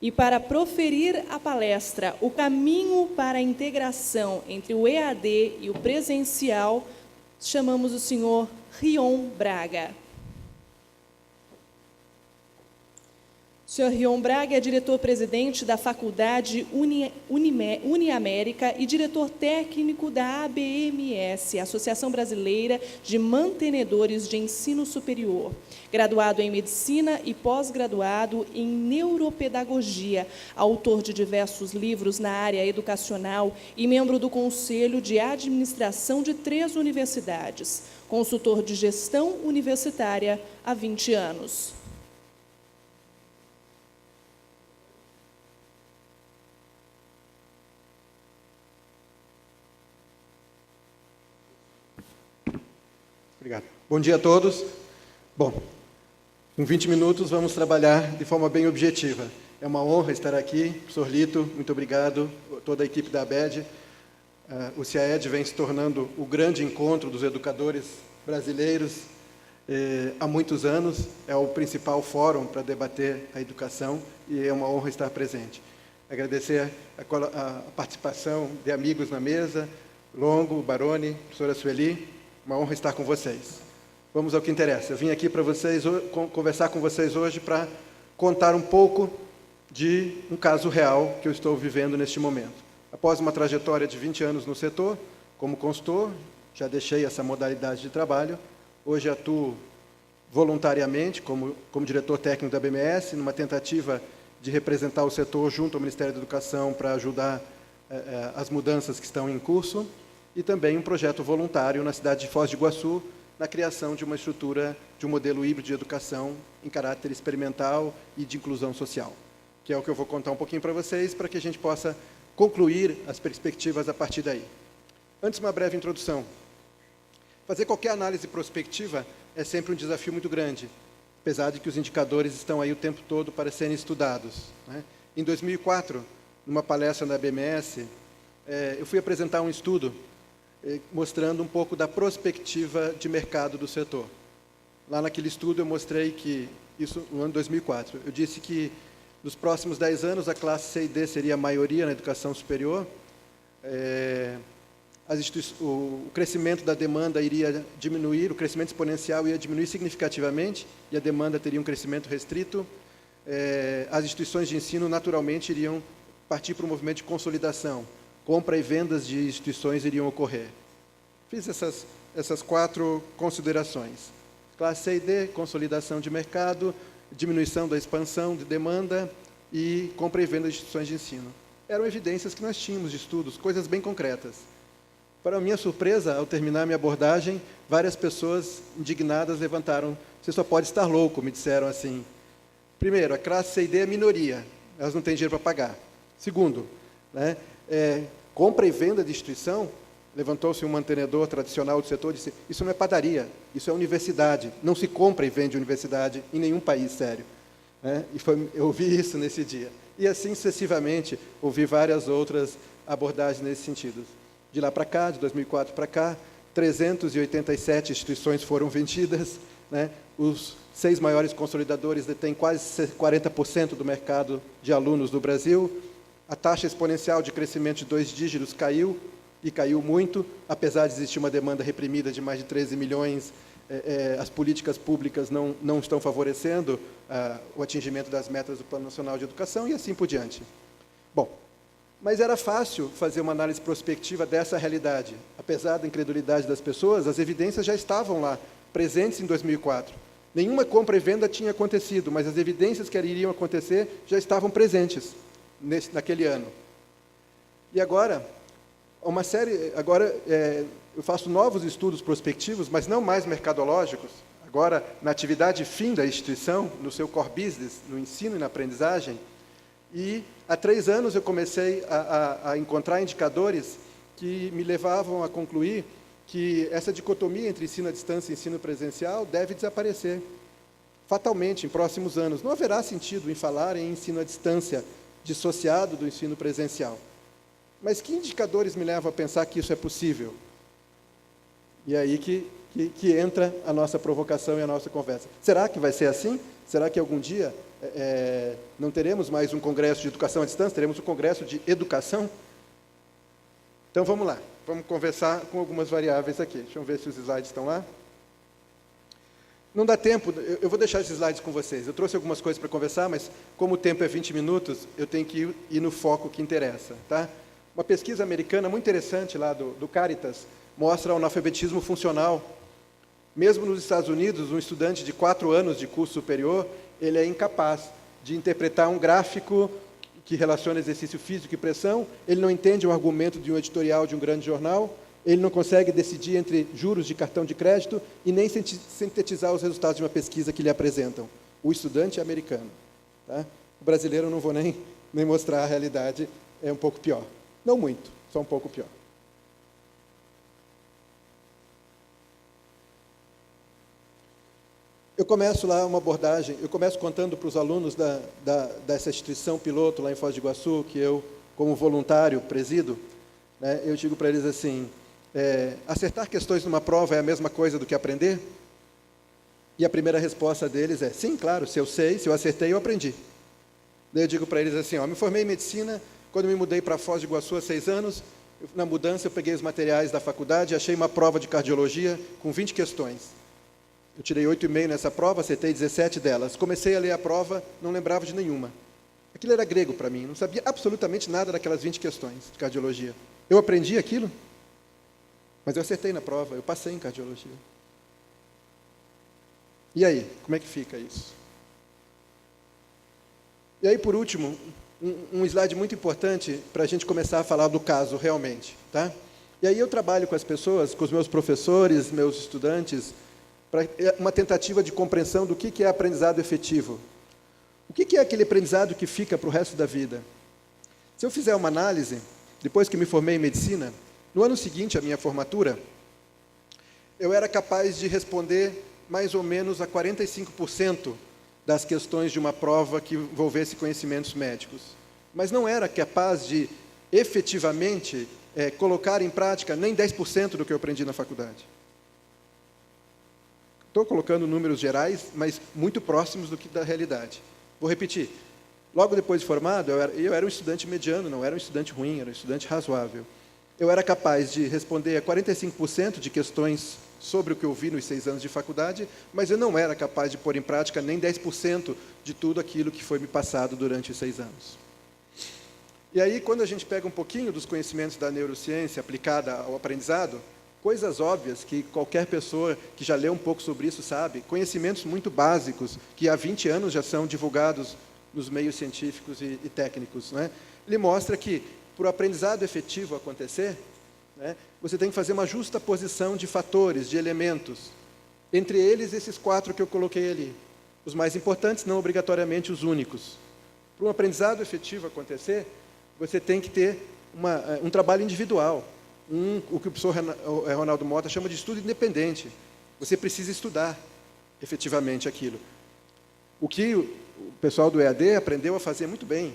E para proferir a palestra O Caminho para a Integração entre o EAD e o Presencial, chamamos o senhor Rion Braga. O senhor Rion Braga é diretor-presidente da Faculdade Uniamérica e diretor técnico da ABMS, Associação Brasileira de Mantenedores de Ensino Superior. Graduado em Medicina e pós-graduado em Neuropedagogia, autor de diversos livros na área educacional e membro do Conselho de Administração de 3 universidades. Consultor de gestão universitária há 20 anos. Obrigado. Bom dia a todos. Bom, em 20 minutos vamos trabalhar de forma bem objetiva. É uma honra estar aqui. Professor Lito, muito obrigado. Toda a equipe da ABED. O CIAED vem se tornando o grande encontro dos educadores brasileiros há muitos anos. É o principal fórum para debater a educação e é uma honra estar presente. Agradecer a participação de amigos na mesa, Longo, Baroni, professora Sueli. Uma honra estar com vocês. Vamos ao que interessa. Eu vim aqui para vocês conversar com vocês hoje para contar um pouco de um caso real que eu estou vivendo neste momento. Após uma trajetória de 20 anos no setor, como consultor, já deixei essa modalidade de trabalho. Hoje atuo voluntariamente como diretor técnico da BMS, numa tentativa de representar o setor junto ao Ministério da Educação para ajudar as mudanças que estão em curso. E também um projeto voluntário na cidade de Foz do Iguaçu, na criação de uma estrutura de um modelo híbrido de educação em caráter experimental e de inclusão social, que é o que eu vou contar um pouquinho para vocês, para que a gente possa concluir as perspectivas a partir daí. Antes, uma breve introdução. Fazer qualquer análise prospectiva é sempre um desafio muito grande, apesar de que os indicadores estão aí o tempo todo para serem estudados, né? Em 2004, numa palestra da BMS, eu fui apresentar um estudo mostrando um pouco da prospectiva de mercado do setor. Lá naquele estudo eu mostrei que, isso no ano de 2004, eu disse que nos próximos 10 anos a classe C e D seria a maioria na educação superior, o crescimento da demanda iria diminuir, o crescimento exponencial ia diminuir significativamente e a demanda teria um crescimento restrito, as instituições de ensino naturalmente iriam partir para um movimento de consolidação, compra e vendas de instituições iriam ocorrer. Fiz essas 4 considerações. Classe C e D, consolidação de mercado, diminuição da expansão de demanda e compra e venda de instituições de ensino. Eram evidências que nós tínhamos de estudos, coisas bem concretas. Para minha surpresa, ao terminar minha abordagem, várias pessoas indignadas levantaram: "Você só pode estar louco", me disseram assim. Primeiro, a classe C e D é minoria, elas não têm dinheiro para pagar. Segundo, né, compra e venda de instituição, levantou-se um mantenedor tradicional do setor e disse: "Isso não é padaria, isso é universidade, não se compra e vende universidade em nenhum país sério", né? Eu ouvi isso nesse dia. E assim sucessivamente, ouvi várias outras abordagens nesse sentido. De lá para cá, de 2004 para cá, 387 instituições foram vendidas, né? Os 6 maiores consolidadores detêm quase 40% do mercado de alunos do Brasil. A taxa exponencial de crescimento de 2 dígitos caiu, e caiu muito, apesar de existir uma demanda reprimida de mais de 13 milhões, as políticas públicas não estão favorecendo o atingimento das metas do Plano Nacional de Educação e assim por diante. Bom, mas era fácil fazer uma análise prospectiva dessa realidade. Apesar da incredulidade das pessoas, as evidências já estavam lá, presentes em 2004. Nenhuma compra e venda tinha acontecido, mas as evidências que iriam acontecer já estavam presentes naquele ano. E agora, eu faço novos estudos prospectivos, mas não mais mercadológicos, agora na atividade fim da instituição, no seu core business, no ensino e na aprendizagem, e há 3 anos eu comecei a encontrar indicadores que me levavam a concluir que essa dicotomia entre ensino à distância e ensino presencial deve desaparecer fatalmente em próximos anos. Não haverá sentido em falar em ensino à distância dissociado do ensino presencial. Mas que indicadores me levam a pensar que isso é possível? E é aí que entra a nossa provocação e a nossa conversa. Será que vai ser assim? Será que algum dia não teremos mais um congresso de educação à distância, teremos um congresso de educação. Então, vamos lá. Vamos conversar com algumas variáveis aqui. Deixa eu ver se os slides estão lá. Não dá tempo, eu vou deixar esses slides com vocês. Eu trouxe algumas coisas para conversar, mas como o tempo é 20 minutos, eu tenho que ir no foco que interessa. Tá? Uma pesquisa americana muito interessante lá do Caritas mostra o analfabetismo funcional. Mesmo nos Estados Unidos, um estudante de 4 anos de curso superior, ele é incapaz de interpretar um gráfico que relaciona exercício físico e pressão, ele não entende o argumento de um editorial de um grande jornal, ele não consegue decidir entre juros de cartão de crédito e nem sintetizar os resultados de uma pesquisa que lhe apresentam. O estudante é americano. Tá? O brasileiro, eu não vou nem mostrar a realidade, é um pouco pior. Não muito, só um pouco pior. Eu começo lá uma abordagem, eu começo contando para os alunos dessa instituição piloto lá em Foz do Iguaçu, que eu, como voluntário, presido, né, eu digo para eles assim, acertar questões numa prova é a mesma coisa do que aprender? E a primeira resposta deles é, sim, claro, se eu sei, se eu acertei, eu aprendi. Daí eu digo para eles assim, me formei em medicina, quando me mudei para Foz do Iguaçu há 6 anos, na mudança eu peguei os materiais da faculdade e achei uma prova de cardiologia com 20 questões. Eu tirei 8,5 nessa prova, acertei 17 delas. Comecei a ler a prova, não lembrava de nenhuma. Aquilo era grego para mim, não sabia absolutamente nada daquelas 20 questões de cardiologia. Eu aprendi aquilo, mas eu acertei na prova, eu passei em cardiologia. E aí, como é que fica isso? E aí, por último, um slide muito importante para a gente começar a falar do caso realmente. Tá? E aí eu trabalho com as pessoas, com os meus professores, meus estudantes, para uma tentativa de compreensão do que é aprendizado efetivo. O que é aquele aprendizado que fica para o resto da vida? Se eu fizer uma análise, depois que me formei em medicina, no ano seguinte à minha formatura, eu era capaz de responder mais ou menos a 45% das questões de uma prova que envolvesse conhecimentos médicos. Mas não era capaz de, efetivamente, colocar em prática nem 10% do que eu aprendi na faculdade. Estou colocando números gerais, mas muito próximos do que da realidade. Vou repetir. Logo depois de formado, eu era um estudante mediano, não era um estudante ruim, era um estudante razoável. Eu era capaz de responder a 45% de questões sobre o que eu vi nos 6 anos de faculdade, mas eu não era capaz de pôr em prática nem 10% de tudo aquilo que foi me passado durante os 6 anos. E aí, quando a gente pega um pouquinho dos conhecimentos da neurociência aplicada ao aprendizado, coisas óbvias que qualquer pessoa que já leu um pouco sobre isso sabe, conhecimentos muito básicos que há 20 anos já são divulgados nos meios científicos e técnicos. Né? Ele mostra que, para o aprendizado efetivo acontecer, né, você tem que fazer uma justa posição de fatores, de elementos, entre eles esses 4 que eu coloquei ali. Os mais importantes, não obrigatoriamente os únicos. Para um aprendizado efetivo acontecer, você tem que ter um trabalho individual. O que o professor Ronaldo Mota chama de estudo independente. Você precisa estudar, efetivamente, aquilo. O que o pessoal do EAD aprendeu a fazer muito bem,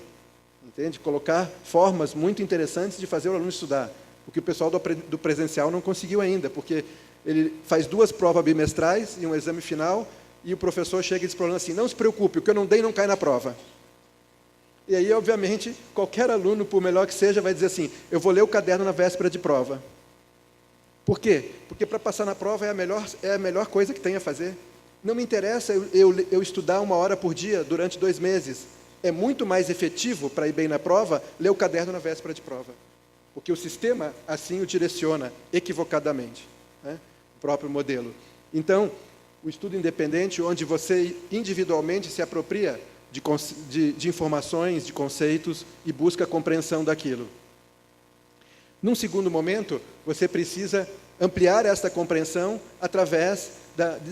entende? Colocar formas muito interessantes de fazer o aluno estudar. O que o pessoal do presencial não conseguiu ainda, porque ele faz 2 provas bimestrais e um exame final, e o professor chega e diz para o aluno assim, não se preocupe, o que eu não dei não cai na prova. E aí, obviamente, qualquer aluno, por melhor que seja, vai dizer assim, eu vou ler o caderno na véspera de prova. Por quê? Porque para passar na prova é a melhor coisa que tem a fazer. Não me interessa eu estudar 1 hora por dia durante 2 meses. É muito mais efetivo, para ir bem na prova, ler o caderno na véspera de prova. Porque o sistema assim o direciona equivocadamente, né? O próprio modelo. Então, o estudo independente, onde você individualmente se apropria de informações, de conceitos e busca a compreensão daquilo. Num segundo momento, você precisa ampliar essa compreensão através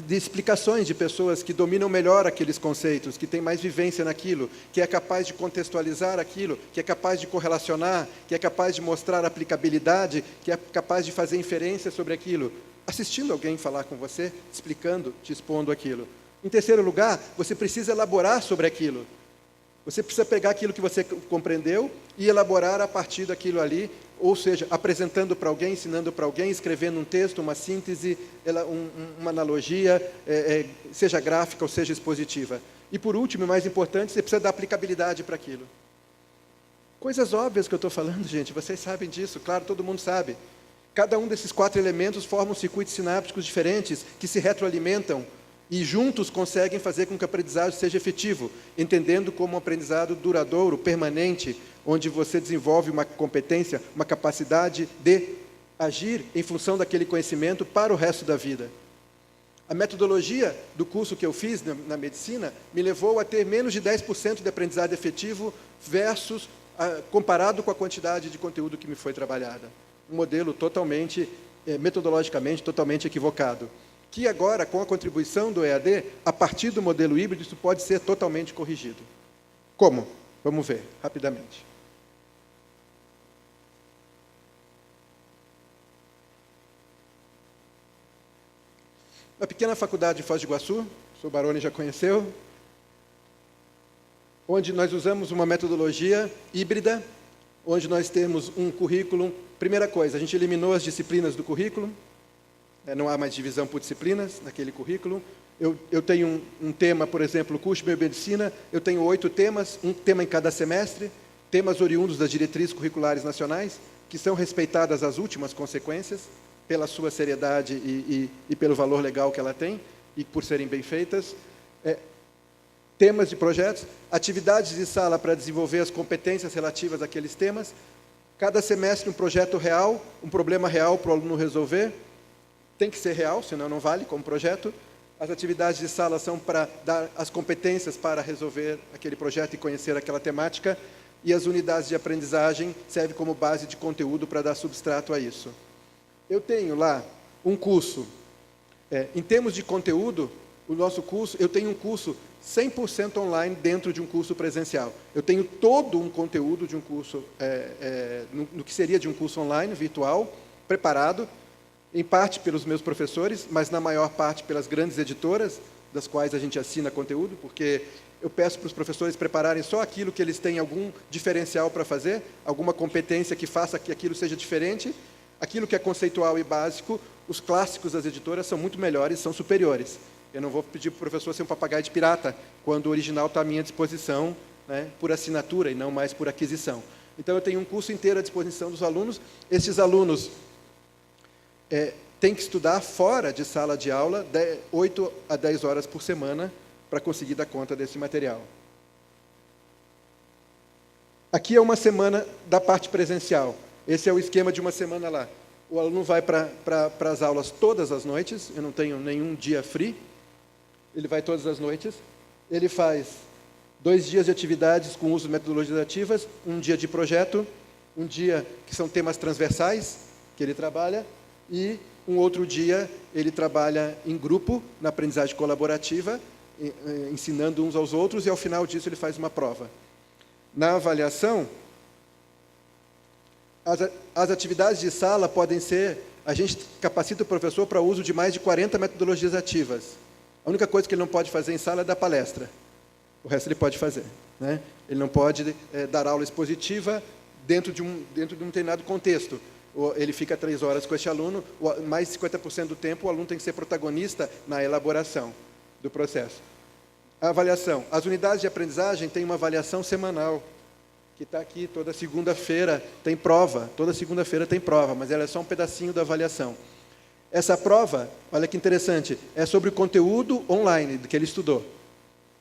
de explicações de pessoas que dominam melhor aqueles conceitos, que têm mais vivência naquilo, que é capaz de contextualizar aquilo, que é capaz de correlacionar, que é capaz de mostrar aplicabilidade, que é capaz de fazer inferência sobre aquilo, assistindo alguém falar com você, explicando, te expondo aquilo. Em terceiro lugar, você precisa elaborar sobre aquilo. Você precisa pegar aquilo que você compreendeu e elaborar a partir daquilo ali, ou seja, apresentando para alguém, ensinando para alguém, escrevendo um texto, uma síntese, uma analogia, seja gráfica ou seja expositiva. E, por último, e mais importante, você precisa dar aplicabilidade para aquilo. Coisas óbvias que eu estou falando, gente, vocês sabem disso, claro, todo mundo sabe. Cada um desses 4 elementos forma circuitos sinápticos diferentes que se retroalimentam e juntos conseguem fazer com que o aprendizado seja efetivo, entendendo como um aprendizado duradouro, permanente, onde você desenvolve uma competência, uma capacidade de agir em função daquele conhecimento para o resto da vida. A metodologia do curso que eu fiz na medicina me levou a ter menos de 10% de aprendizado efetivo versus comparado com a quantidade de conteúdo que me foi trabalhada. Um modelo totalmente, metodologicamente, totalmente equivocado. Que agora, com a contribuição do EAD, a partir do modelo híbrido, isso pode ser totalmente corrigido. Como? Vamos ver, rapidamente. Na pequena faculdade de Foz do Iguaçu, o Baroni já conheceu, onde nós usamos uma metodologia híbrida, onde nós temos um currículo. Primeira coisa, a gente eliminou as disciplinas do currículo, não há mais divisão por disciplinas naquele currículo. Eu tenho um tema, por exemplo, o curso de biomedicina, eu tenho 8 temas, um tema em cada semestre, temas oriundos das diretrizes curriculares nacionais, que são respeitadas as últimas consequências, pela sua seriedade e pelo valor legal que ela tem, e por serem bem feitas. Temas de projetos, atividades de sala para desenvolver as competências relativas àqueles temas. Cada semestre um projeto real, um problema real para o aluno resolver. Tem que ser real, senão não vale como projeto. As atividades de sala são para dar as competências para resolver aquele projeto e conhecer aquela temática. E as unidades de aprendizagem servem como base de conteúdo para dar substrato a isso. Eu tenho lá um curso, em termos de conteúdo, o nosso curso, eu tenho um curso 100% online dentro de um curso presencial. Eu tenho todo um conteúdo de um curso, no que seria de um curso online, virtual, preparado, em parte pelos meus professores, mas na maior parte pelas grandes editoras, das quais a gente assina conteúdo, porque eu peço para os professores prepararem só aquilo que eles têm algum diferencial para fazer, alguma competência que faça que aquilo seja diferente. Aquilo que é conceitual e básico, os clássicos das editoras são muito melhores, são superiores. Eu não vou pedir para o professor ser um papagaio de pirata, quando o original está à minha disposição, né, por assinatura e não mais por aquisição. Então, eu tenho um curso inteiro à disposição dos alunos. Esses alunos têm que estudar fora de sala de aula, 8 a 10 horas por semana, para conseguir dar conta desse material. Aqui é uma semana da parte presencial. Esse é o esquema de uma semana lá. O aluno vai para as aulas todas as noites, eu não tenho nenhum dia free, ele vai todas as noites, ele faz 2 dias de atividades com uso de metodologias ativas, um dia de projeto, um dia que são temas transversais, que ele trabalha, e um outro dia ele trabalha em grupo, na aprendizagem colaborativa, ensinando uns aos outros, e ao final disso ele faz uma prova. Na avaliação, as atividades de sala podem ser, a gente capacita o professor para o uso de mais de 40 metodologias ativas. A única coisa que ele não pode fazer em sala é dar palestra. O resto ele pode fazer, né? Ele não pode dar aula expositiva dentro de um determinado contexto. Ele fica 3 horas com esse aluno, mais de 50% do tempo o aluno tem que ser protagonista na elaboração do processo. A avaliação. As unidades de aprendizagem têm uma avaliação semanal, que está aqui toda segunda-feira, tem prova, toda segunda-feira tem prova, mas ela é só um pedacinho da avaliação. Essa prova, olha que interessante, é sobre o conteúdo online que ele estudou.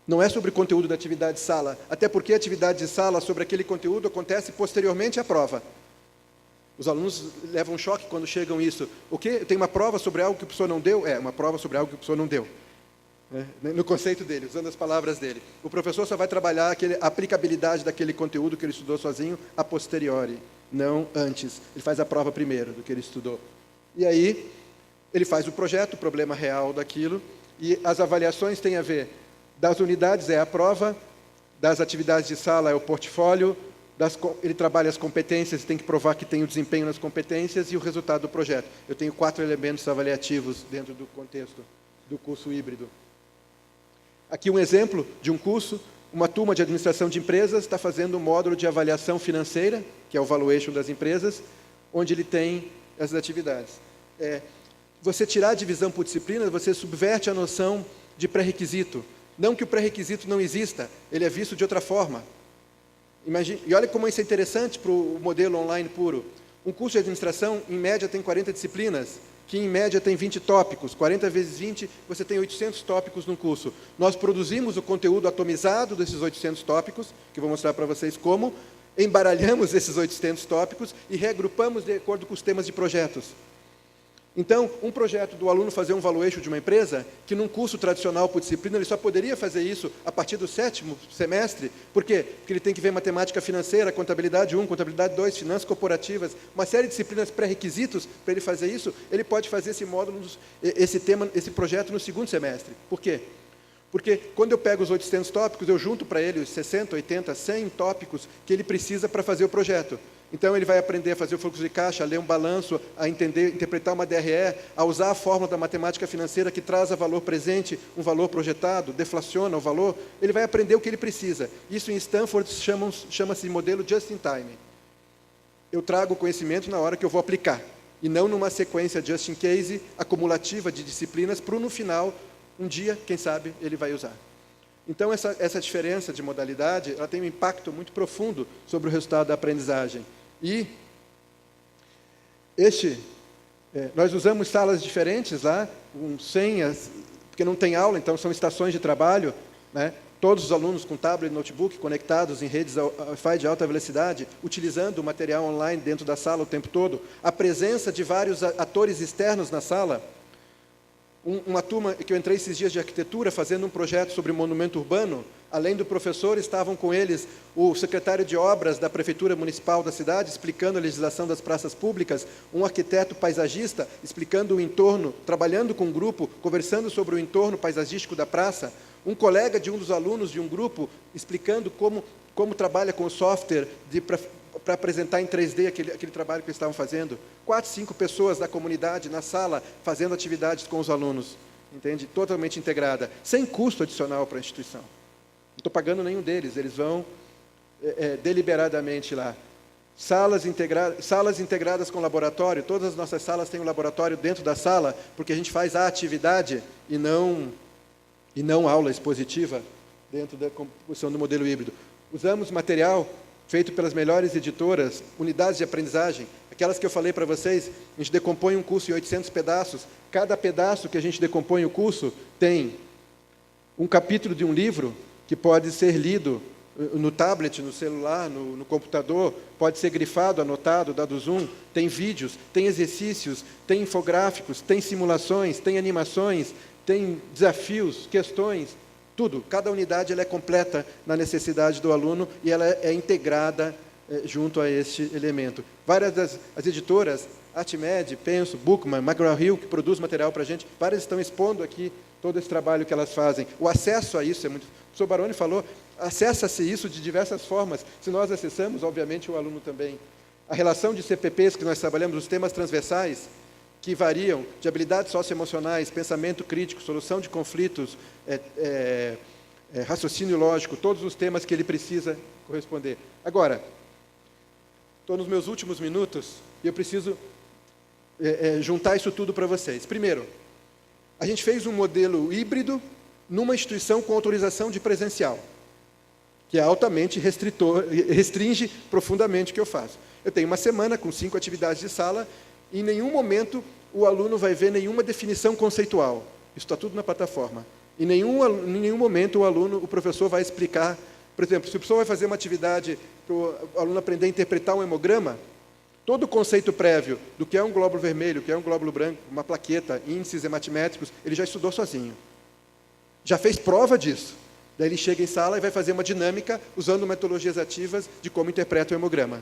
Não é sobre o conteúdo da atividade de sala, até porque a atividade de sala sobre aquele conteúdo acontece posteriormente à prova. Os alunos levam um choque quando chegam isso. O quê? Tem uma prova sobre algo que o professor não deu? Uma prova sobre algo que o professor não deu. No conceito dele, usando as palavras dele. O professor só vai trabalhar a aplicabilidade daquele conteúdo que ele estudou sozinho a posteriori, não antes. Ele faz a prova primeiro do que ele estudou. E aí, ele faz o projeto, o problema real daquilo, e as avaliações têm a ver, das unidades é a prova, das atividades de sala é o portfólio, ele trabalha as competências, tem que provar que tem o desempenho nas competências e o resultado do projeto. Eu tenho 4 elementos avaliativos dentro do contexto do curso híbrido. Aqui um exemplo de um curso, uma turma de administração de empresas está fazendo um módulo de avaliação financeira, que é o valuation das empresas, onde ele tem essas atividades. Você tirar a divisão por disciplina, você subverte a noção de pré-requisito. Não que o pré-requisito não exista, ele é visto de outra forma. Imagine, e olha como isso é interessante para o modelo online puro. Um curso de administração, em média, tem 40 disciplinas, que em média tem 20 tópicos. 40 vezes 20, você tem 800 tópicos no curso. Nós produzimos o conteúdo atomizado desses 800 tópicos, que eu vou mostrar para vocês como, embaralhamos esses 800 tópicos e reagrupamos de acordo com os temas de projetos. Então, um projeto do aluno fazer um valuation de uma empresa, que num curso tradicional por disciplina, ele só poderia fazer isso a partir do 7º semestre. Por quê? Porque ele tem que ver matemática financeira, contabilidade 1, contabilidade 2, finanças corporativas, uma série de disciplinas pré-requisitos para ele fazer isso. Ele pode fazer esse módulo, esse projeto no 2º semestre. Por quê? Porque quando eu pego os 800 tópicos, eu junto para ele os 60, 80, 100 tópicos que ele precisa para fazer o projeto. Então, ele vai aprender a fazer o fluxo de caixa, a ler um balanço, a entender, interpretar uma DRE, a usar a fórmula da matemática financeira que traz a valor presente, um valor projetado, deflaciona o valor. Ele vai aprender o que ele precisa. Isso em Stanford chama-se modelo just in time. Eu trago o conhecimento na hora que eu vou aplicar, e não numa sequência just in case, acumulativa de disciplinas, para no final, um dia, quem sabe, ele vai usar. Então, essa diferença de modalidade, ela tem um impacto muito profundo sobre o resultado da aprendizagem. E nós usamos salas diferentes lá, com senhas, porque não tem aula, então são estações de trabalho, né? Todos os alunos com tablet e notebook conectados em redes Wi-Fi de alta velocidade, utilizando o material online dentro da sala o tempo todo, a presença de vários atores externos na sala. Uma turma que eu entrei esses dias de arquitetura, fazendo um projeto sobre monumento urbano, além do professor, estavam com eles o secretário de obras da Prefeitura Municipal da cidade, explicando a legislação das praças públicas, um arquiteto paisagista, explicando o entorno, trabalhando com um grupo, conversando sobre o entorno paisagístico da praça, um colega de um dos alunos de um grupo, explicando como trabalha com o software para apresentar em 3D aquele trabalho que eles estavam fazendo. 4, 5 pessoas da comunidade na sala fazendo atividades com os alunos, entende? Totalmente integrada, sem custo adicional para a instituição. Não estou pagando nenhum deles, eles vão deliberadamente lá. Salas integradas com laboratório, todas as nossas salas têm um laboratório dentro da sala, porque a gente faz a atividade e não aula expositiva dentro da composição do modelo híbrido. Usamos material feito pelas melhores editoras, unidades de aprendizagem, aquelas que eu falei para vocês. A gente decompõe um curso em 800 pedaços. Cada pedaço que a gente decompõe o curso tem um capítulo de um livro que pode ser lido no tablet, no celular, no computador, pode ser grifado, anotado, dado zoom, tem vídeos, tem exercícios, tem infográficos, tem simulações, tem animações, tem desafios, questões, tudo. Cada unidade ela é completa na necessidade do aluno e ela é integrada junto a este elemento. Várias das editoras, Artmed, Penso, Bookman, McGraw-Hill, que produz material para a gente, várias estão expondo aqui todo esse trabalho que elas fazem. O acesso a isso é muito... O professor Baroni falou, acessa-se isso de diversas formas. Se nós acessamos, obviamente, o aluno também. A relação de CPPs que nós trabalhamos, os temas transversais, que variam de habilidades socioemocionais, pensamento crítico, solução de conflitos, raciocínio lógico, todos os temas que ele precisa corresponder. Agora, estou nos meus últimos minutos e eu preciso juntar isso tudo para vocês. Primeiro, a gente fez um modelo híbrido numa instituição com autorização de presencial, que é altamente restringe profundamente o que eu faço. Eu tenho uma semana com 5 atividades de sala. Em nenhum momento o aluno vai ver nenhuma definição conceitual. Isso está tudo na plataforma. Em nenhum momento o professor vai explicar. Por exemplo, se o professor vai fazer uma atividade para o aluno aprender a interpretar um hemograma, todo o conceito prévio do que é um glóbulo vermelho, o que é um glóbulo branco, uma plaqueta, índices hematimétricos, ele já estudou sozinho. Já fez prova disso. Daí ele chega em sala e vai fazer uma dinâmica usando metodologias ativas de como interpreta o hemograma.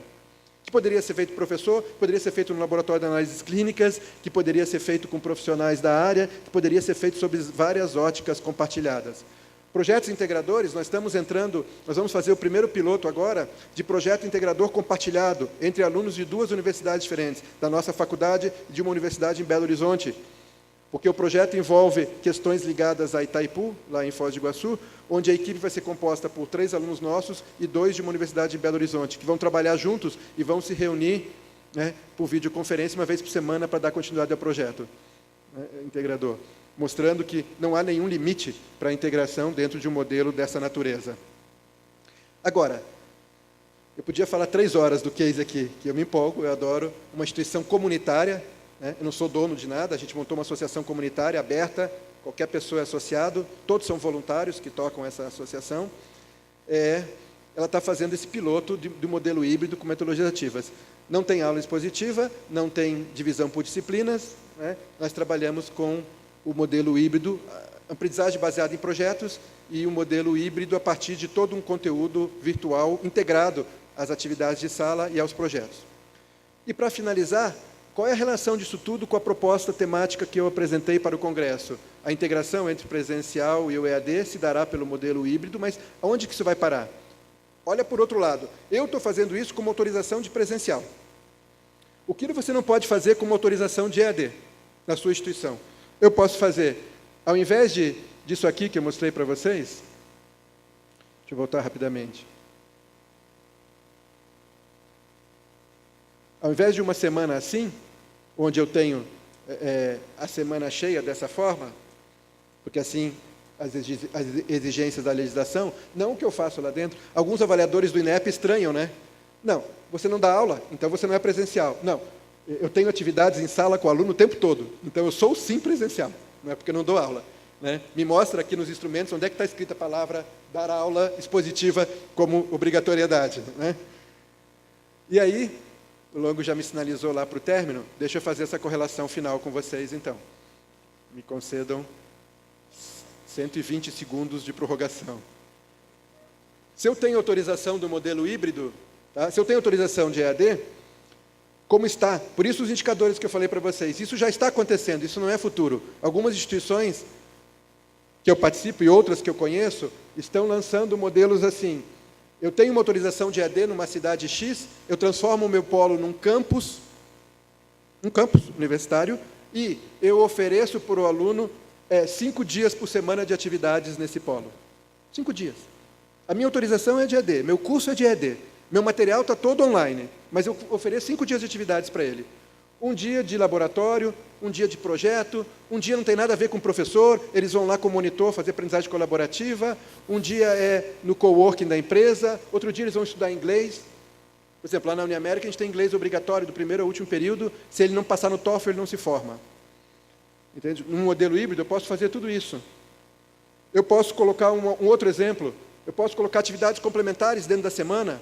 Que poderia ser feito por professor, poderia ser feito no laboratório de análises clínicas, que poderia ser feito com profissionais da área, que poderia ser feito sob várias óticas compartilhadas. Projetos integradores, nós vamos fazer o primeiro piloto agora de projeto integrador compartilhado entre alunos de 2 universidades diferentes, da nossa faculdade e de uma universidade em Belo Horizonte. Porque o projeto envolve questões ligadas a Itaipu, lá em Foz do Iguaçu, onde a equipe vai ser composta por 3 alunos nossos e 2 de uma universidade de Belo Horizonte, que vão trabalhar juntos e vão se reunir, por videoconferência uma vez por semana para dar continuidade ao projeto integrador. mostrando que não há nenhum limite para a integração dentro de um modelo dessa natureza. Agora, eu podia falar 3 horas do case aqui, que eu me empolgo, eu adoro uma instituição comunitária, né? Eu não sou dono de nada, a gente montou uma associação comunitária aberta, qualquer pessoa é associado, todos são voluntários que tocam essa associação. Ela está fazendo esse piloto do modelo híbrido com metodologias ativas. Não tem aula expositiva, não tem divisão por disciplinas, né? Nós trabalhamos com o modelo híbrido, aprendizagem baseada em projetos e o modelo híbrido a partir de todo um conteúdo virtual integrado às atividades de sala e aos projetos. E, para finalizar, qual é a relação disso tudo com a proposta temática que eu apresentei para o Congresso? A integração entre presencial e o EAD se dará pelo modelo híbrido, mas aonde que isso vai parar? Olha por outro lado, eu estou fazendo isso com uma autorização de presencial. O que você não pode fazer com uma autorização de EAD na sua instituição? Eu posso fazer, ao invés disso aqui que eu mostrei para vocês, deixa eu voltar rapidamente. Ao invés de uma semana assim, onde eu tenho a semana cheia dessa forma, porque assim as exigências da legislação, não o que eu faço lá dentro. Alguns avaliadores do INEP estranham, né? Não, você não dá aula, então você não é presencial. Não, eu tenho atividades em sala com o aluno o tempo todo, então eu sou sim presencial, não é porque eu não dou aula, né? Me mostra aqui nos instrumentos onde é que está escrita a palavra dar aula expositiva como obrigatoriedade, né? E aí, o Longo já me sinalizou lá para o término, deixa eu fazer essa correlação final com vocês, então. Me concedam 120 segundos de prorrogação. Se eu tenho autorização do modelo híbrido, tá? Se eu tenho autorização de EAD, como está? Por isso os indicadores que eu falei para vocês, isso já está acontecendo, isso não é futuro. Algumas instituições que eu participo e outras que eu conheço, estão lançando modelos assim. Eu tenho uma autorização de EAD numa cidade X, eu transformo o meu polo num campus universitário, e eu ofereço para o aluno 5 dias por semana de atividades nesse polo. 5 dias. A minha autorização é de EAD, meu curso é de EAD, meu material está todo online, mas eu ofereço 5 dias de atividades para ele. Um dia de laboratório, um dia de projeto, um dia não tem nada a ver com o professor, eles vão lá com o monitor fazer aprendizagem colaborativa, um dia é no coworking da empresa, outro dia eles vão estudar inglês. Por exemplo, lá na Uniamérica a gente tem inglês obrigatório do primeiro ao último período, se ele não passar no TOEFL ele não se forma. Entende? Num modelo híbrido eu posso fazer tudo isso. Eu posso colocar um outro exemplo, eu posso colocar atividades complementares dentro da semana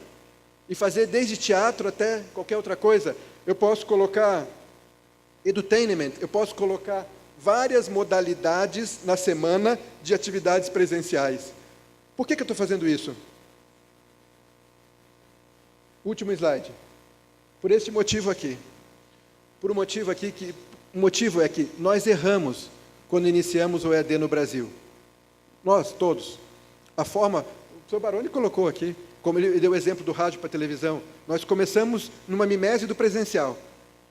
e fazer desde teatro até qualquer outra coisa. Eu posso colocar edutainment, eu posso colocar várias modalidades na semana de atividades presenciais. Por que eu estou fazendo isso? Último slide. Por esse motivo aqui. Por um motivo aqui que... O motivo é que nós erramos quando iniciamos o EAD no Brasil. Nós, todos. A forma... O Sr. Baroni colocou aqui, como ele deu o exemplo do rádio para a televisão, nós começamos numa mimese do presencial.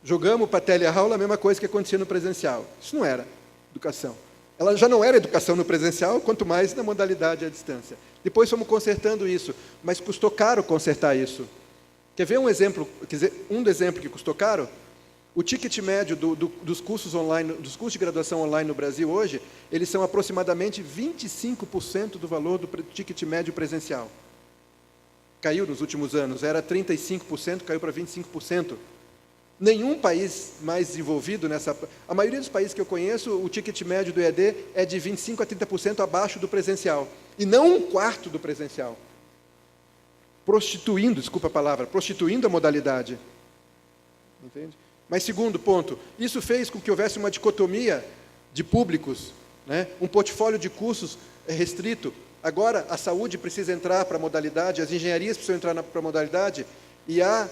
Jogamos para a teleaula a mesma coisa que acontecia no presencial. Isso não era educação. Ela já não era educação no presencial, quanto mais na modalidade à distância. Depois fomos consertando isso, mas custou caro consertar isso. Quer ver um exemplo, exemplo que custou caro? O ticket médio dos cursos online, dos cursos de graduação online no Brasil hoje, eles são aproximadamente 25% do valor do ticket médio presencial. Caiu nos últimos anos, era 35%, caiu para 25%. Nenhum país mais desenvolvido nessa... A maioria dos países que eu conheço, o ticket médio do EAD é de 25% a 30% abaixo do presencial. E não 1/4 do presencial. Prostituindo, desculpa a palavra, prostituindo a modalidade. Entende? Mas, segundo ponto, isso fez com que houvesse uma dicotomia de públicos, né? Um portfólio de cursos restrito. Agora, a saúde precisa entrar para a modalidade, as engenharias precisam entrar para a modalidade, e há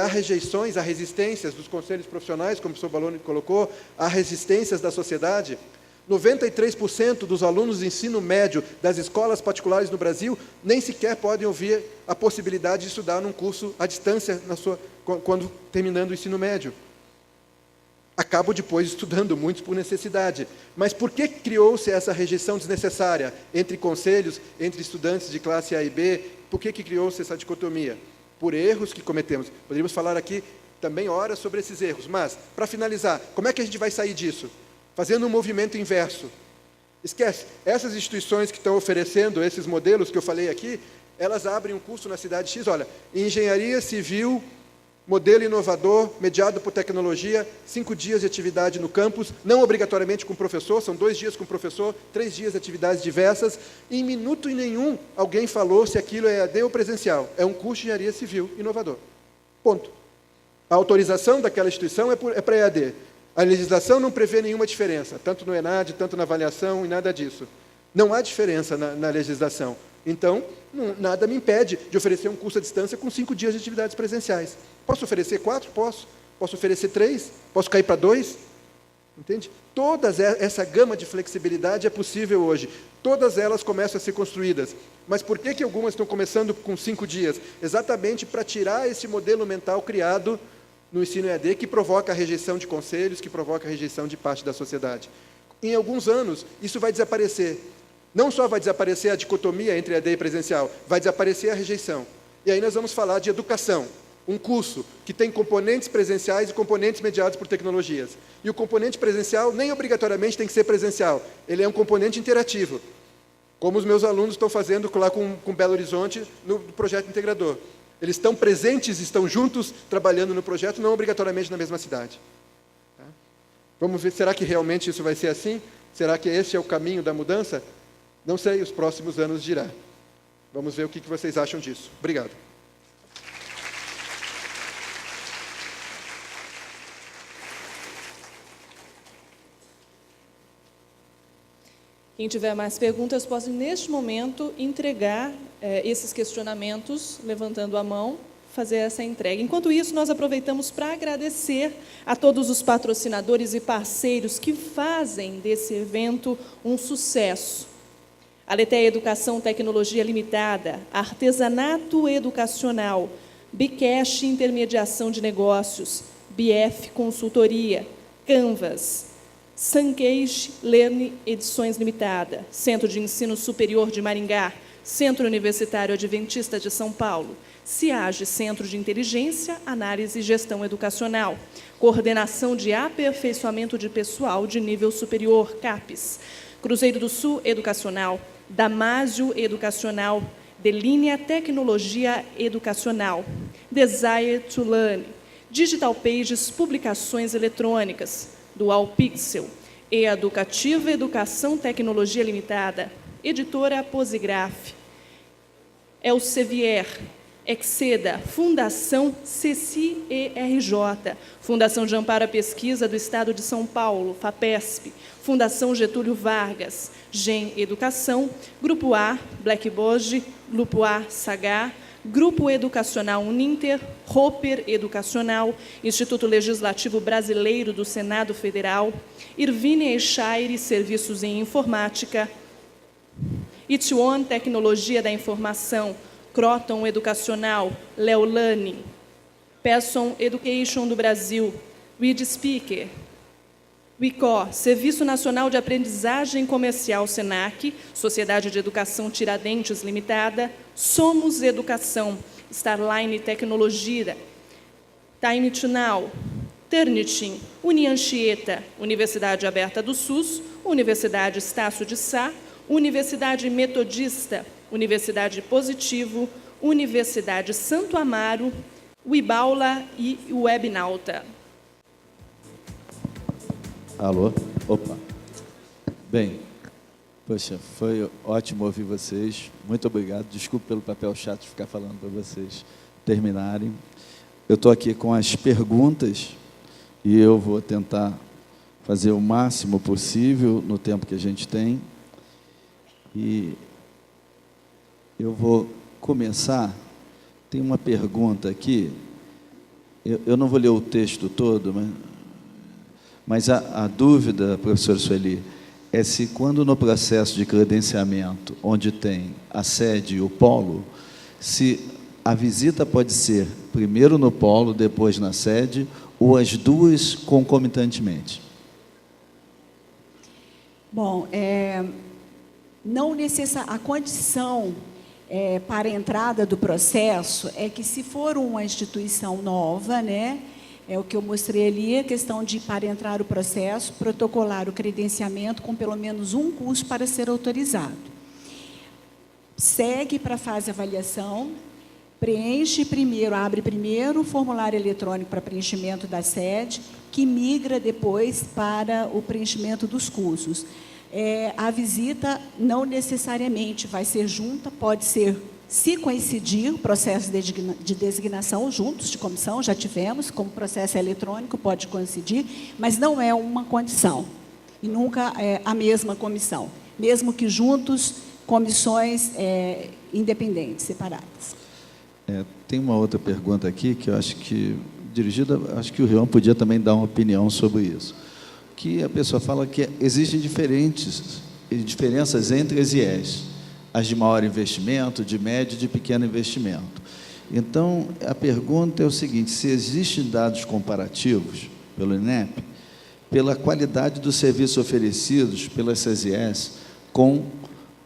rejeições, há resistências dos conselhos profissionais, como o professor Baroni colocou, há resistências da sociedade. 93% dos alunos de ensino médio das escolas particulares no Brasil nem sequer podem ouvir a possibilidade de estudar num curso à distância quando terminando o ensino médio. Acabam depois estudando, muitos por necessidade. Mas por que criou-se essa rejeição desnecessária entre conselhos, entre estudantes de classe A e B? Por que criou-se essa dicotomia? Por erros que cometemos. Poderíamos falar aqui também horas sobre esses erros, mas, para finalizar, como é que a gente vai sair disso? fazendo um movimento inverso. Esquece, essas instituições que estão oferecendo esses modelos que eu falei aqui, elas abrem um curso na cidade X, olha, engenharia civil, modelo inovador, mediado por tecnologia, 5 dias de atividade no campus, não obrigatoriamente com professor, são 2 dias com professor, 3 dias de atividades diversas, e em minuto nenhum alguém falou se aquilo é EAD ou presencial. É um curso de engenharia civil inovador. Ponto. A autorização daquela instituição é para EAD. A legislação não prevê nenhuma diferença, tanto no ENAD, tanto na avaliação e nada disso. Não há diferença na legislação. Então, nada me impede de oferecer um curso à distância com 5 dias de atividades presenciais. Posso oferecer 4? Posso. Posso oferecer 3? Posso cair para 2? Entende? Toda essa gama de flexibilidade é possível hoje. Todas elas começam a ser construídas. Mas por que algumas estão começando com 5 dias? Exatamente para tirar esse modelo mental criado no ensino EAD, que provoca a rejeição de conselhos, que provoca a rejeição de parte da sociedade. Em alguns anos, isso vai desaparecer. Não só vai desaparecer a dicotomia entre EAD e presencial, vai desaparecer a rejeição. E aí nós vamos falar de educação, um curso que tem componentes presenciais e componentes mediados por tecnologias. E o componente presencial nem obrigatoriamente tem que ser presencial, ele é um componente interativo, como os meus alunos estão fazendo lá com Belo Horizonte no projeto integrador. Eles estão presentes, estão juntos, trabalhando no projeto, não obrigatoriamente na mesma cidade. Tá? Vamos ver, será que realmente isso vai ser assim? Será que esse é o caminho da mudança? Não sei, os próximos anos dirá. Vamos ver o que vocês acham disso. Obrigado. Quem tiver mais perguntas, pode, neste momento, entregar esses questionamentos, levantando a mão, fazer essa entrega. Enquanto isso, nós aproveitamos para agradecer a todos os patrocinadores e parceiros que fazem desse evento um sucesso. Aletheia Educação Tecnologia Limitada, Artesanato Educacional, Bicash Intermediação de Negócios, BF Consultoria, Canvas, Sankeish Learning Edições Limitada, Centro de Ensino Superior de Maringá, Centro Universitário Adventista de São Paulo, CIAGE, Centro de Inteligência, Análise e Gestão Educacional, Coordenação de Aperfeiçoamento de Pessoal de Nível Superior, CAPES, Cruzeiro do Sul Educacional, Damásio Educacional, Delinea Tecnologia Educacional, Desire to Learn, Digital Pages Publicações Eletrônicas, Dual Pixel, Educativa Educação Tecnologia Limitada, Editora Posigraf, Elsevier, Exceda, Fundação CCERJ, Fundação de Amparo à Pesquisa do Estado de São Paulo, FAPESP, Fundação Getúlio Vargas, GEM Educação, Grupo A, Blackboard, Grupo A, Sagar, Grupo Educacional Uninter, Roper Educacional, Instituto Legislativo Brasileiro do Senado Federal, Irvine Echaire Serviços em Informática, Ituon Tecnologia da Informação, Croton Educacional, Leolani, Pearson Education do Brasil, Read Speaker, WICO, Serviço Nacional de Aprendizagem Comercial SENAC, Sociedade de Educação Tiradentes Limitada, Somos Educação, Starline Tecnologia, Time to Now, Turnitin, Unianchieta, Universidade Aberta do SUS, Universidade Estácio de Sá, Universidade Metodista, Universidade Positivo, Universidade Santo Amaro, Uibaula e Webnauta. Alô? Opa. Bem, poxa, foi ótimo ouvir vocês. Muito obrigado. Desculpe pelo papel chato de ficar falando para vocês terminarem. Eu estou aqui com as perguntas e eu vou tentar fazer o máximo possível no tempo que a gente tem. E eu vou começar. Tem uma pergunta aqui. Eu não vou ler o texto todo, mas a dúvida, professor Sueli, é se quando no processo de credenciamento, onde tem a sede e o polo, se a visita pode ser primeiro no polo, depois na sede, ou as duas concomitantemente? Bom, não a condição para a entrada do processo é que, se for uma instituição nova, né, É o que eu mostrei ali, a questão de, para entrar o processo, protocolar o credenciamento com pelo menos um curso para ser autorizado. Segue para a fase de avaliação, preenche primeiro, abre primeiro o formulário eletrônico para preenchimento da sede, que migra depois para o preenchimento dos cursos. A visita não necessariamente vai ser junta, pode ser, se coincidir, o processo de designação juntos de comissão, já tivemos, como processo eletrônico, pode coincidir, mas não é uma condição, e nunca é a mesma comissão, mesmo que juntos, comissões independentes, separadas. Tem uma outra pergunta aqui, que eu acho que, dirigida, acho que o Rion podia também dar uma opinião sobre isso, que a pessoa fala que existem diferenças entre as IES, as de maior investimento, de médio e de pequeno investimento. Então, a pergunta é o seguinte: se existem dados comparativos pelo INEP, pela qualidade dos serviços oferecidos pelas CESIES com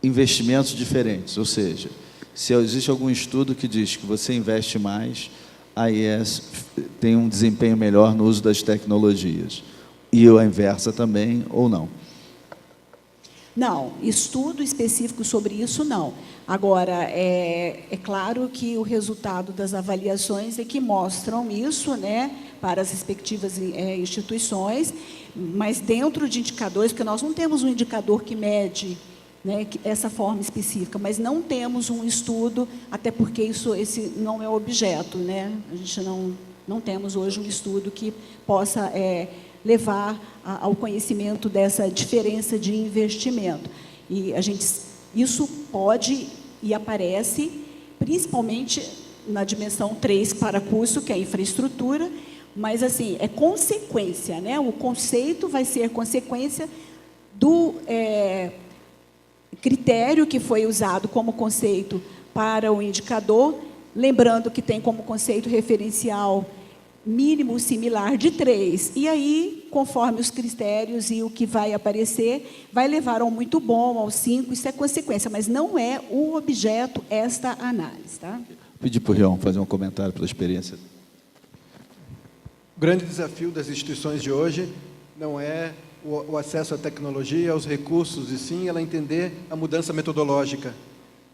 investimentos diferentes, ou seja, se existe algum estudo que diz que você investe mais, a IES tem um desempenho melhor no uso das tecnologias, e a inversa também, ou não? Não, estudo específico sobre isso, não. Agora, é claro que o resultado das avaliações é que mostram isso, né, para as respectivas instituições, mas dentro de indicadores, porque nós não temos um indicador que mede, né, essa forma específica, mas não temos um estudo, até porque esse não é o objeto, né? A gente não temos hoje um estudo que possa levar ao conhecimento dessa diferença de investimento. E isso pode e aparece principalmente na dimensão 3 para curso, que é a infraestrutura, mas assim, é consequência, né? O conceito vai ser consequência do critério que foi usado como conceito para o indicador, lembrando que tem como conceito referencial mínimo similar de 3. E aí, conforme os critérios e o que vai aparecer, vai levar ao muito bom, ao 5, isso é consequência, mas não é o objeto esta análise. Tá? Pedi para o Rion fazer um comentário pela experiência. O grande desafio das instituições de hoje não é o acesso à tecnologia, aos recursos, e sim ela entender a mudança metodológica.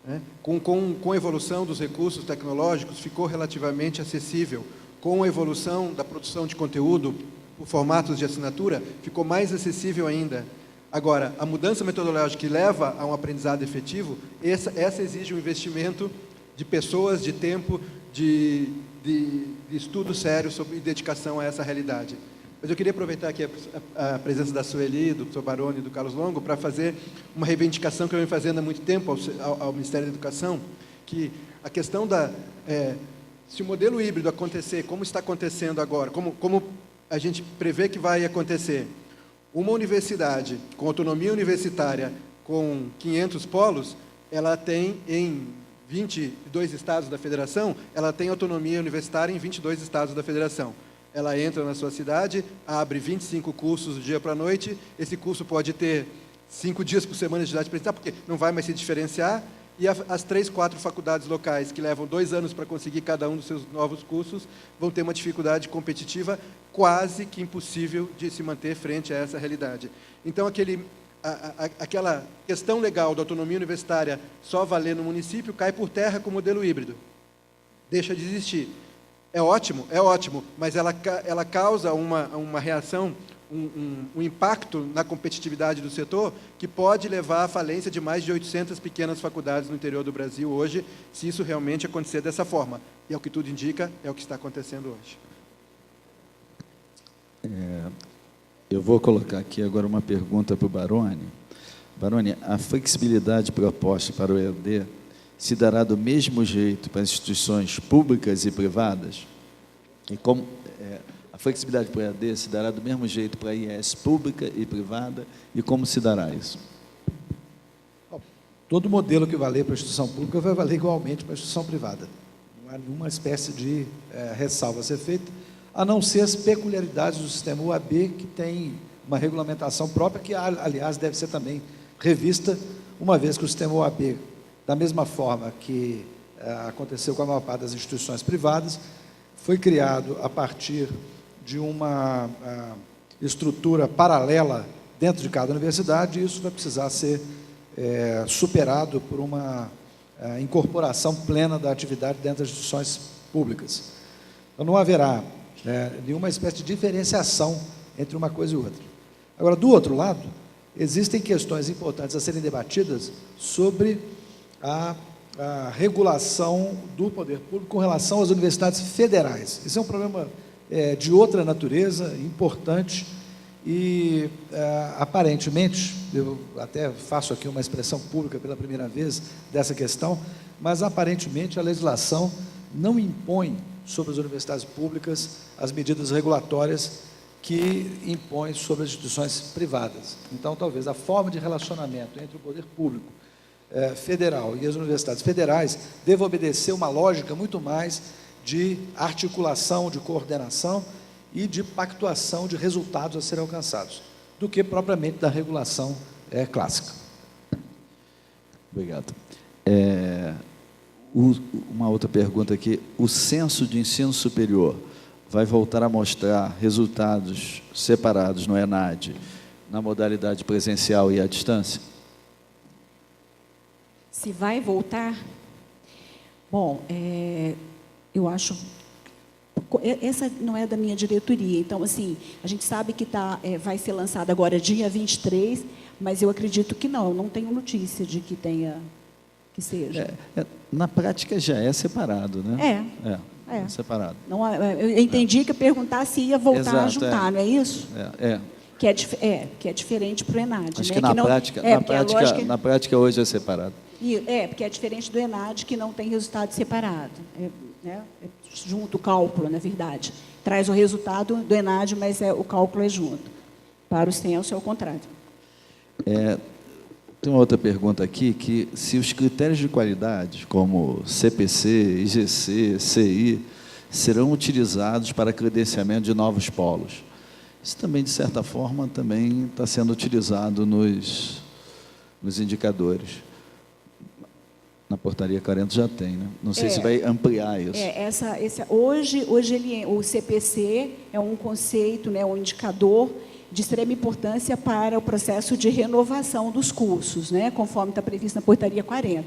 Né? Com a evolução dos recursos tecnológicos, ficou relativamente acessível. Com a evolução da produção de conteúdo, por formatos de assinatura, ficou mais acessível ainda. Agora, a mudança metodológica que leva a um aprendizado efetivo, essa exige um investimento de pessoas, de tempo, de estudo sério sobre dedicação a essa realidade. Mas eu queria aproveitar aqui a presença da Sueli, do Dr. Baroni e do Carlos Longo para fazer uma reivindicação que eu venho fazendo há muito tempo ao Ministério da Educação, que a questão se o modelo híbrido acontecer, como está acontecendo agora, como a gente prevê que vai acontecer, uma universidade com autonomia universitária, com 500 polos, ela tem em 22 estados da federação, ela tem autonomia universitária em 22 estados da federação. Ela entra na sua cidade, abre 25 cursos do dia para a noite, esse curso pode ter 5 dias por semana de atividade presencial, porque não vai mais se diferenciar, e as 3, 4 faculdades locais, que levam 2 anos para conseguir cada um dos seus novos cursos, vão ter uma dificuldade competitiva quase que impossível de se manter frente a essa realidade. Então, aquela questão legal da autonomia universitária só valer no município cai por terra com o modelo híbrido. Deixa de existir. É ótimo, mas ela causa uma reação, um impacto na competitividade do setor que pode levar à falência de mais de 800 pequenas faculdades no interior do Brasil hoje, se isso realmente acontecer dessa forma. E é o que tudo indica, é o que está acontecendo hoje. Eu vou colocar aqui agora uma pergunta para o Baroni. Baroni, a flexibilidade proposta para o EAD se dará do mesmo jeito para instituições públicas e privadas? E como a flexibilidade para o EAD se dará do mesmo jeito para a IES pública e privada? E como se dará isso? Todo modelo que valer para a instituição pública vai valer igualmente para a instituição privada. Não há nenhuma espécie de ressalva a ser feita, a não ser as peculiaridades do sistema UAB, que tem uma regulamentação própria, que, aliás, deve ser também revista, uma vez que o sistema UAB, da mesma forma que aconteceu com a maior parte das instituições privadas, foi criado a partir de uma estrutura paralela dentro de cada universidade, e isso vai precisar ser superado por uma incorporação plena da atividade dentro das instituições públicas. Então, não haverá nenhuma espécie de diferenciação entre uma coisa e outra. Agora, do outro lado, existem questões importantes a serem debatidas sobre a regulação do poder público com relação às universidades federais. Esse é um problema de outra natureza, importante, e aparentemente, eu até faço aqui uma expressão pública pela primeira vez dessa questão, mas aparentemente a legislação não impõe sobre as universidades públicas as medidas regulatórias que impõem sobre as instituições privadas. Então, talvez a forma de relacionamento entre o poder público federal e as universidades federais deva obedecer uma lógica muito mais de articulação, de coordenação e de pactuação de resultados a serem alcançados, do que propriamente da regulação clássica. Obrigado. Uma outra pergunta aqui. O censo de ensino superior vai voltar a mostrar resultados separados no ENAD, na modalidade presencial e à distância? Se vai voltar? Bom, eu acho... Essa não é da minha diretoria, então, assim, a gente sabe que vai ser lançado agora dia 23, mas eu acredito que não tenho notícia de que que seja. Na prática já é separado, né? É separado. Não, eu entendi que perguntar se ia voltar Exato, a juntar, não é isso? Que é diferente para o ENAD. Acho né? que na prática hoje é separado. Porque é diferente do ENAD, que não tem resultado separado. Junto o cálculo, na verdade. Traz o resultado do ENAD, mas o cálculo é junto. Para o censo é o contrário. Tem uma outra pergunta aqui, que se os critérios de qualidade, como CPC, IGC, CI, serão utilizados para credenciamento de novos polos. Isso também, de certa forma, também está sendo utilizado nos indicadores. Na portaria 40 já tem, né? Não sei se vai ampliar isso. Hoje o CPC é um conceito, né, um indicador de extrema importância para o processo de renovação dos cursos, né, conforme está previsto na portaria 40.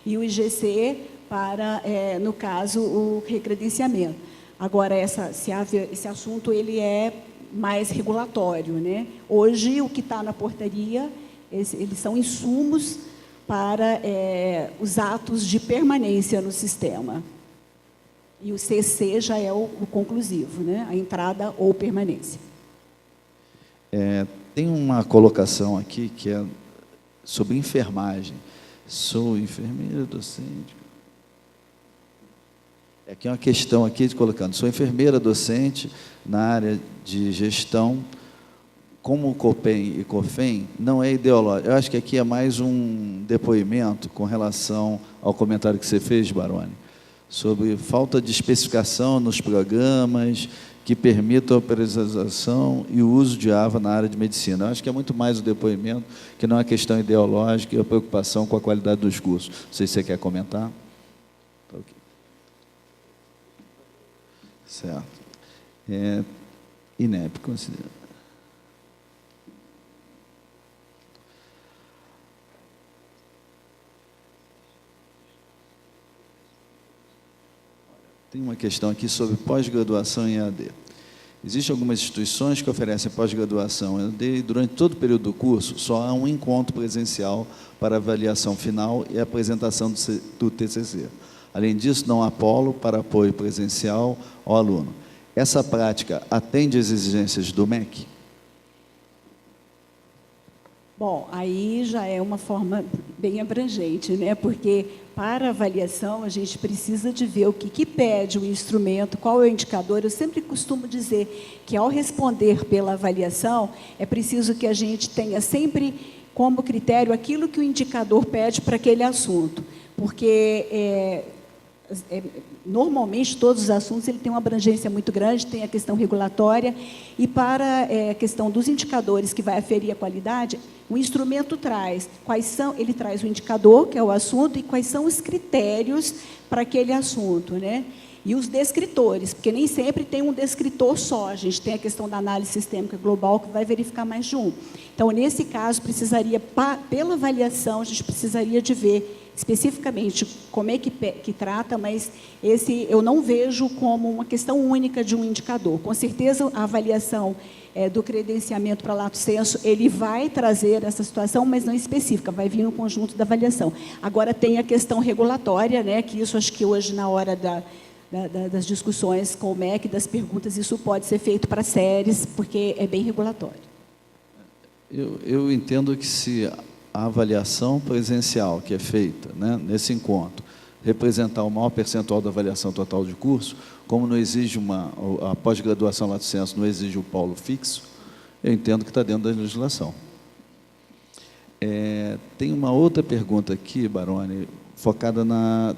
E o IGC para, no caso, o recredenciamento. Agora, esse assunto ele é mais regulatório, né? Hoje, o que está na portaria, eles são insumos para os atos de permanência no sistema. E o CC já é o conclusivo, né? A entrada ou permanência. Tem uma colocação aqui que é sobre enfermagem. Sou enfermeira docente. Aqui é uma questão aqui colocando. Sou enfermeira docente na área de gestão. Como o COPEM e COFEM não é ideológico. Eu acho que aqui é mais um depoimento com relação ao comentário que você fez, Baroni, sobre falta de especificação nos programas que permitam a operacionalização e o uso de AVA na área de medicina. Eu acho que é muito mais o depoimento, que não é questão ideológica e a preocupação com a qualidade dos cursos. Não sei se você quer comentar. Tá, okay. Certo. INEP, considera. Tem uma questão aqui sobre pós-graduação em EAD. Existem algumas instituições que oferecem pós-graduação em EAD e durante todo o período do curso só há um encontro presencial para avaliação final e apresentação do TCC. Além disso, não há polo para apoio presencial ao aluno. Essa prática atende às exigências do MEC? Bom, aí já é uma forma bem abrangente, né? Porque para avaliação a gente precisa de ver o que pede o instrumento, qual é o indicador. Eu sempre costumo dizer que ao responder pela avaliação é preciso que a gente tenha sempre como critério aquilo que o indicador pede para aquele assunto, porque normalmente todos os assuntos ele tem uma abrangência muito grande, tem a questão regulatória, e para a questão dos indicadores que vai aferir a qualidade, o instrumento traz ele traz o indicador, que é o assunto, e quais são os critérios para aquele assunto, né? E os descritores, porque nem sempre tem um descritor só, a gente tem a questão da análise sistêmica global, que vai verificar mais de um. Então, nesse caso, precisaria, pela avaliação, a gente precisaria de ver especificamente como é que trata, mas esse eu não vejo como uma questão única de um indicador. Com certeza, a avaliação do credenciamento para lato sensu, ele vai trazer essa situação, mas não específica, vai vir no conjunto da avaliação. Agora, tem a questão regulatória, né, que isso acho que hoje, na hora das discussões com o MEC, das perguntas, isso pode ser feito para séries, porque é bem regulatório. Eu entendo que se a avaliação presencial que é feita, né, nesse encontro, representar o maior percentual da avaliação total de curso, como não exige a pós-graduação lato sensu não exige o polo fixo, eu entendo que está dentro da legislação. Tem uma outra pergunta aqui, Baroni, focada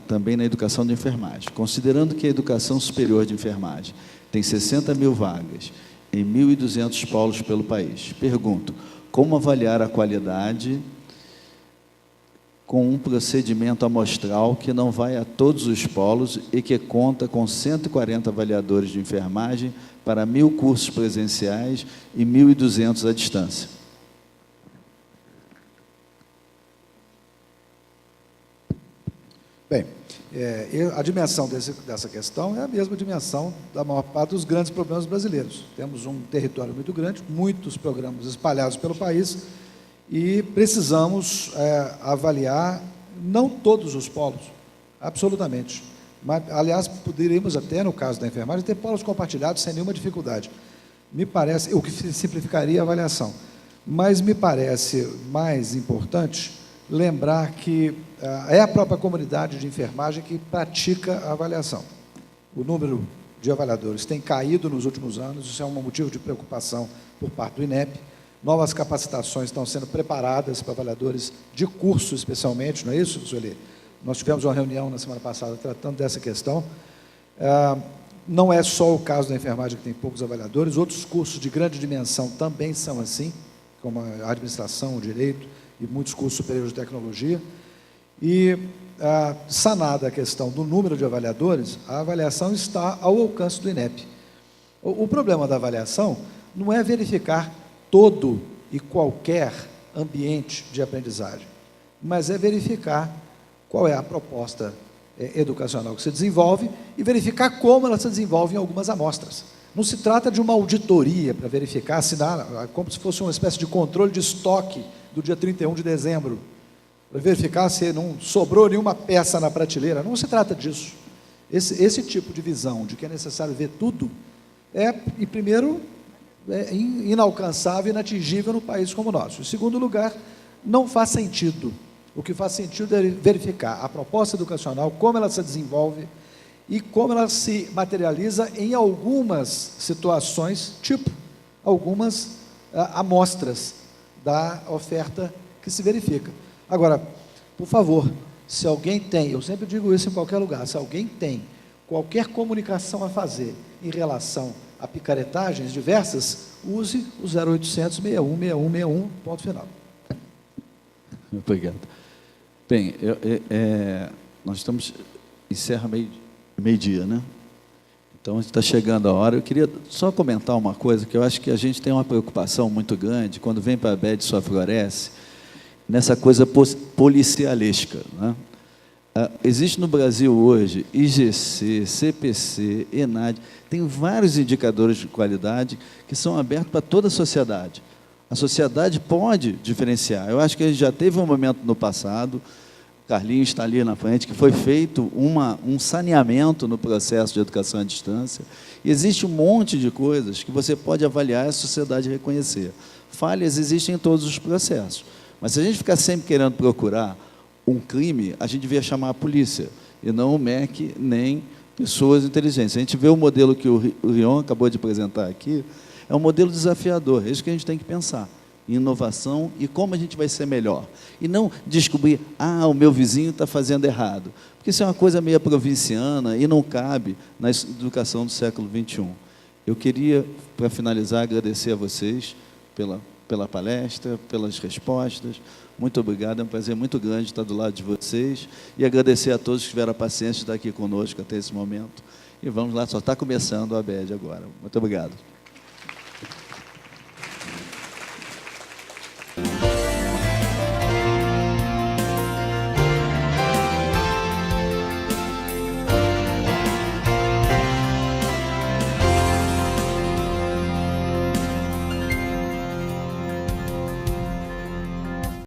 também na educação de enfermagem. Considerando que a educação superior de enfermagem tem 60 mil vagas em 1.200 polos pelo país, pergunto, como avaliar a qualidade com um procedimento amostral que não vai a todos os polos e que conta com 140 avaliadores de enfermagem para 1.000 cursos presenciais e 1.200 à distância? Bem, a dimensão dessa questão é a mesma dimensão da maior parte dos grandes problemas brasileiros. Temos um território muito grande, muitos programas espalhados pelo país, e precisamos avaliar não todos os polos, absolutamente. Mas, aliás, poderíamos até, no caso da enfermagem, ter polos compartilhados sem nenhuma dificuldade. Me parece, o que simplificaria a avaliação. Mas me parece mais importante lembrar que é a própria comunidade de enfermagem que pratica a avaliação. O número de avaliadores tem caído nos últimos anos, isso é um motivo de preocupação por parte do INEP. Novas capacitações estão sendo preparadas para avaliadores de curso, especialmente, não é isso, Sueli? Nós tivemos uma reunião na semana passada tratando dessa questão. Não é só o caso da enfermagem que tem poucos avaliadores, outros cursos de grande dimensão também são assim, como a administração, o direito e muitos cursos superiores de tecnologia. E, sanada a questão do número de avaliadores, a avaliação está ao alcance do INEP. O problema da avaliação não é verificar todo e qualquer ambiente de aprendizagem, mas é verificar qual é a proposta educacional que se desenvolve e verificar como ela se desenvolve em algumas amostras. Não se trata de uma auditoria para verificar, assinar, como se fosse uma espécie de controle de estoque do dia 31 de dezembro, para verificar se não sobrou nenhuma peça na prateleira. Não se trata disso. Esse tipo de visão de que é necessário ver tudo e primeiro, inalcançável, inatingível no país como o nosso. Em segundo lugar, não faz sentido. O que faz sentido é verificar a proposta educacional, como ela se desenvolve e como ela se materializa em algumas situações, tipo algumas amostras da oferta que se verifica. Agora, por favor, se alguém tem, eu sempre digo isso em qualquer lugar, se alguém tem qualquer comunicação a fazer em relação a picaretagens diversas, use o 0800 61 61 61, ponto final. Obrigado. Bem, nós estamos, encerra meio-dia, né? Então, está chegando a hora. Eu queria só comentar uma coisa, que eu acho que a gente tem uma preocupação muito grande, quando vem para a BED só floresce, nessa coisa policialesca, né? Existe no Brasil hoje IGC, CPC, ENAD, tem vários indicadores de qualidade que são abertos para toda a sociedade. A sociedade pode diferenciar. Eu acho que a gente já teve um momento no passado, Carlinhos está ali na frente, que foi feito um saneamento no processo de educação à distância. E existe um monte de coisas que você pode avaliar e a sociedade reconhecer. Falhas existem em todos os processos. Mas se a gente ficar sempre querendo procurar um crime, a gente devia chamar a polícia, e não o MEC, nem pessoas inteligentes. A gente vê o modelo que o Rion acabou de apresentar aqui, é um modelo desafiador, é isso que a gente tem que pensar, em inovação e como a gente vai ser melhor. E não descobrir, o meu vizinho está fazendo errado, porque isso é uma coisa meio provinciana e não cabe na educação do século XXI. Eu queria, para finalizar, agradecer a vocês pela palestra, pelas respostas. Muito obrigado, é um prazer muito grande estar do lado de vocês e agradecer a todos que tiveram a paciência de estar aqui conosco até esse momento E vamos lá, só está começando a ABED agora. Muito obrigado.